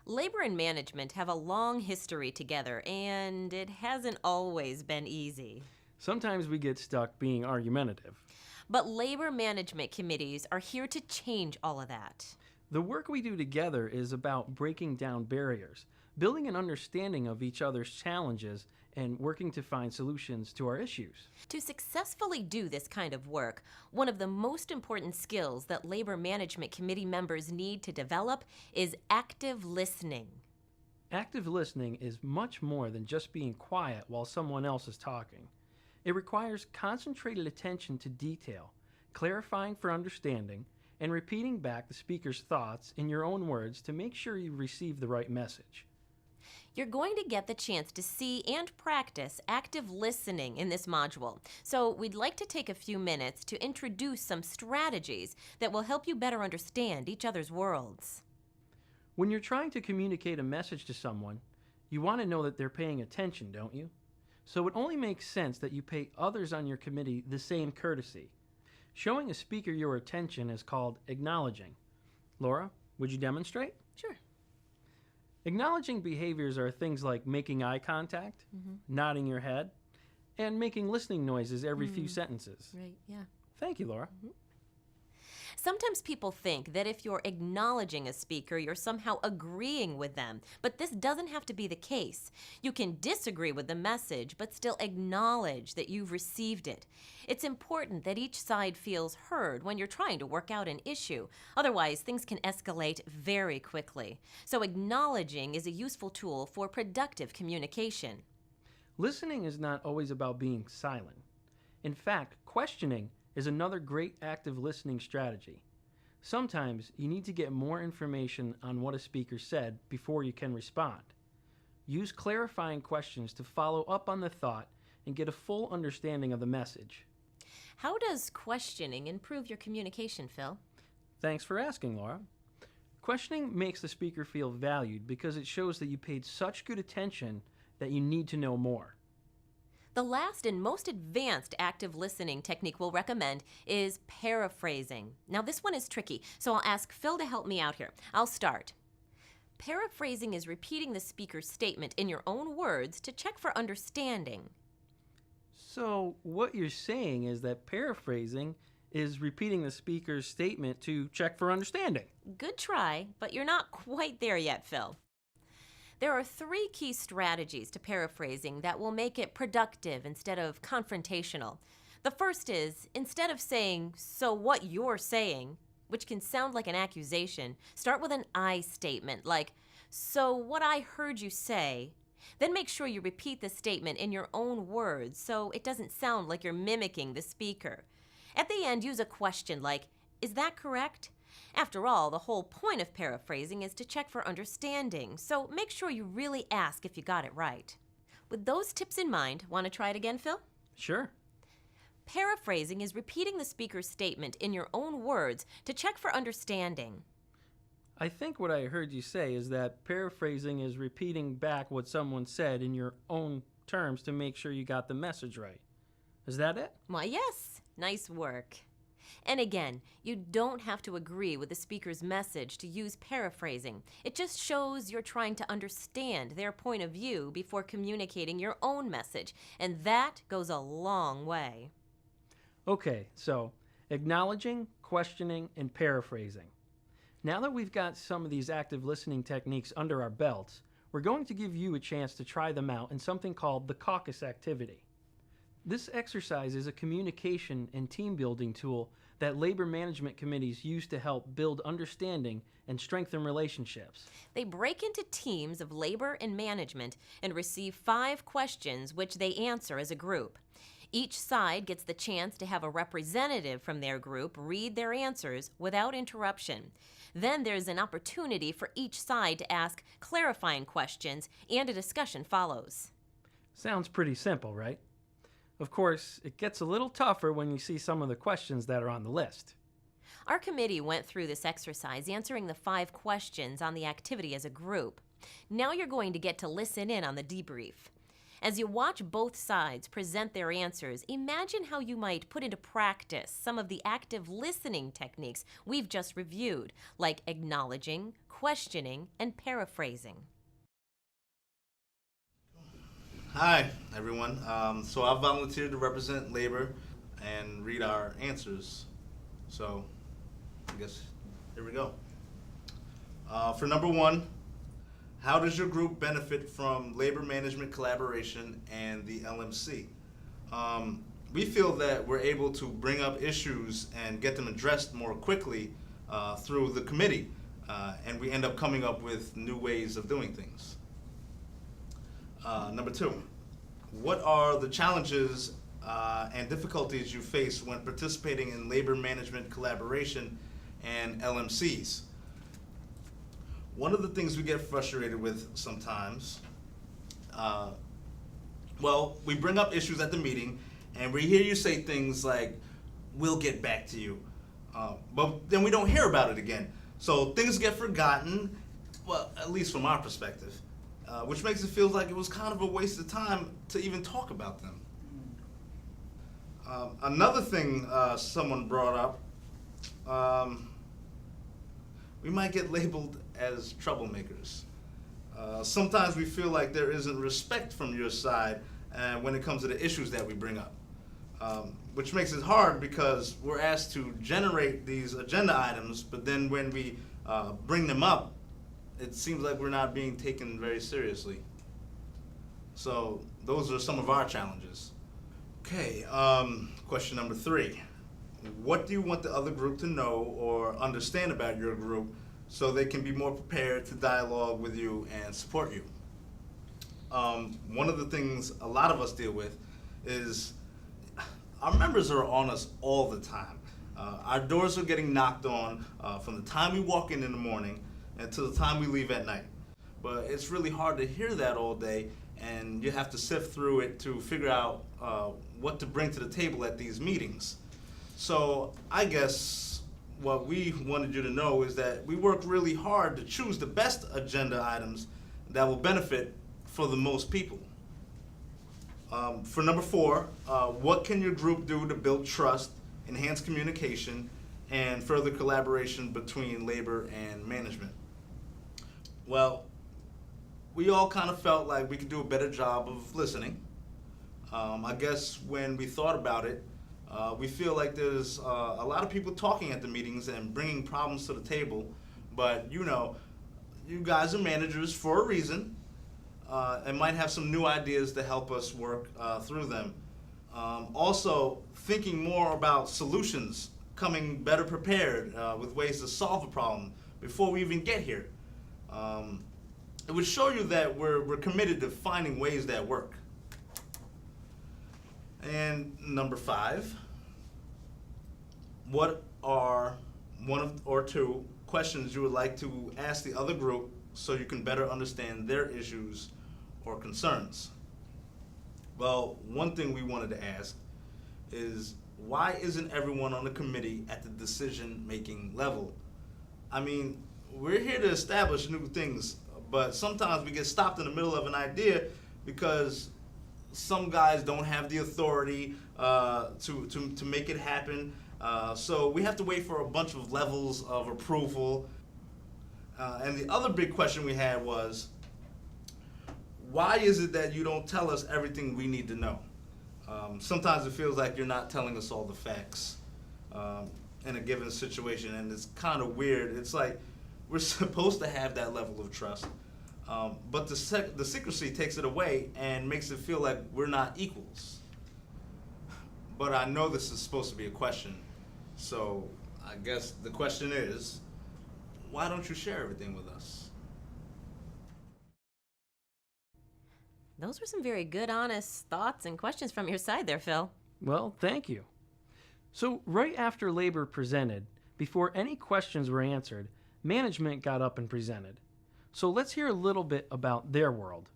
Labor and management have a long history together, and it hasn't always been easy. Sometimes we get stuck being argumentative. But labor management committees are here to change all of that. The work we do together is about breaking down barriers, building an understanding of each other's challenges, and working to find solutions to our issues. To successfully do this kind of work, one of the most important skills that labor management committee members need to develop is active listening. Active listening is much more than just being quiet while someone else is talking. It requires concentrated attention to detail, clarifying for understanding, and repeating back the speaker's thoughts in your own words to make sure you receive the right message. You're going to get the chance to see and practice active listening in this module, so we'd like to take a few minutes to introduce some strategies that will help you better understand each other's worlds. When you're trying to communicate a message to someone, you want to know that they're paying attention, don't you? So it only makes sense that you pay others on your committee the same courtesy. Showing a speaker your attention is called acknowledging. Laura, would you demonstrate? Sure. Acknowledging behaviors are things like making eye contact, nodding your head, and making listening noises every few sentences. Right, yeah. Thank you, Laura. Sometimes people think that if you're acknowledging a speaker, you're somehow agreeing with them, but this doesn't have to be the case. You can disagree with the message, but still acknowledge that you've received it. It's important that each side feels heard when you're trying to work out an issue. Otherwise, things can escalate very quickly. So acknowledging is a useful tool for productive communication. Listening is not always about being silent. In fact, questioning is another great active listening strategy. Sometimes you need to get more information on what a speaker said before you can respond. Use clarifying questions to follow up on the thought and get a full understanding of the message. How does questioning improve your communication, Phil? Thanks for asking, Laura. Questioning makes the speaker feel valued because it shows that you paid such good attention that you need to know more. The last and most advanced active listening technique we'll recommend is paraphrasing. Now, this one is tricky, so I'll ask Phil to help me out here. I'll start. Paraphrasing is repeating the speaker's statement in your own words to check for understanding. So, what you're saying is that paraphrasing is repeating the speaker's statement to check for understanding. Good try, but you're not quite there yet, Phil. There are 3 key strategies to paraphrasing that will make it productive instead of confrontational. The first is, instead of saying, "So what you're saying," which can sound like an accusation, start with an I statement, like, "So what I heard you say." Then make sure you repeat the statement in your own words so it doesn't sound like you're mimicking the speaker. At the end, use a question like, "Is that correct?" After all, the whole point of paraphrasing is to check for understanding, so make sure you really ask if you got it right. With those tips in mind, want to try it again, Phil? Sure. Paraphrasing is repeating the speaker's statement in your own words to check for understanding. I think what I heard you say is that paraphrasing is repeating back what someone said in your own terms to make sure you got the message right. Is that it? Why, yes. Nice work. And again, you don't have to agree with the speaker's message to use paraphrasing. It just shows you're trying to understand their point of view before communicating your own message, and that goes a long way. Okay, so acknowledging, questioning, and paraphrasing. Now that we've got some of these active listening techniques under our belts, we're going to give you a chance to try them out in something called the caucus activity. This exercise is a communication and team building tool that labor management committees use to help build understanding and strengthen relationships. They break into teams of labor and management and receive 5 questions which they answer as a group. Each side gets the chance to have a representative from their group read their answers without interruption. Then there's an opportunity for each side to ask clarifying questions, and a discussion follows. Sounds pretty simple, right? Of course, it gets a little tougher when you see some of the questions that are on the list. Our committee went through this exercise, answering the 5 questions on the activity as a group. Now you're going to get to listen in on the debrief. As you watch both sides present their answers, imagine how you might put into practice some of the active listening techniques we've just reviewed, like acknowledging, questioning, and paraphrasing. Hi, everyone. So I volunteered to represent labor and read our answers. So I guess here we go. For number one, how does your group benefit from labor management collaboration and the LMC? We feel that we're able to bring up issues and get them addressed more quickly through the committee, and we end up coming up with new ways of doing things. Number two, what are the challenges and difficulties you face when participating in labor management collaboration and LMCs? One of the things we get frustrated with sometimes, we bring up issues at the meeting and we hear you say things like, "We'll get back to you," but then we don't hear about it again. So things get forgotten, well, at least from our perspective. Which makes it feel like it was kind of a waste of time to even talk about them. Another thing someone brought up, we might get labeled as troublemakers. Sometimes we feel like there isn't respect from your side when it comes to the issues that we bring up, which makes it hard because we're asked to generate these agenda items, but then when we bring them up, it seems like we're not being taken very seriously. So those are some of our challenges. Okay, question number three. What do you want the other group to know or understand about your group so they can be more prepared to dialogue with you and support you? One of the things a lot of us deal with is our members are on us all the time. Our doors are getting knocked on from the time we walk in the morning until the time we leave at night. But it's really hard to hear that all day, and you have to sift through it to figure out what to bring to the table at these meetings. So I guess what we wanted you to know is that we work really hard to choose the best agenda items that will benefit for the most people. For number four, what can your group do to build trust, enhance communication, and further collaboration between labor and management? Well, we all kind of felt like we could do a better job of listening. I guess when we thought about it, we feel like there's a lot of people talking at the meetings and bringing problems to the table, but you guys are managers for a reason, and might have some new ideas to help us work through them. Also, thinking more about solutions, coming better prepared with ways to solve a problem before we even get here. It would show you that we're committed to finding ways that work. And number five, what are one or two questions you would like to ask the other group so you can better understand their issues or concerns? Well, one thing we wanted to ask is, why isn't everyone on the committee at the decision-making level? I mean, we're here to establish new things, but sometimes we get stopped in the middle of an idea because some guys don't have the authority to make it happen. So we have to wait for a bunch of levels of approval. And the other big question we had was, why is it that you don't tell us everything we need to know? Sometimes it feels like you're not telling us all the facts in a given situation, and it's kind of weird. It's like we're supposed to have that level of trust, but the secrecy takes it away and makes it feel like we're not equals. But I know this is supposed to be a question, so I guess the question is, why don't you share everything with us? Those were some very good, honest thoughts and questions from your side there, Phil. Well, thank you. So right after labor presented, before any questions were answered, management got up and presented. So let's hear a little bit about their world.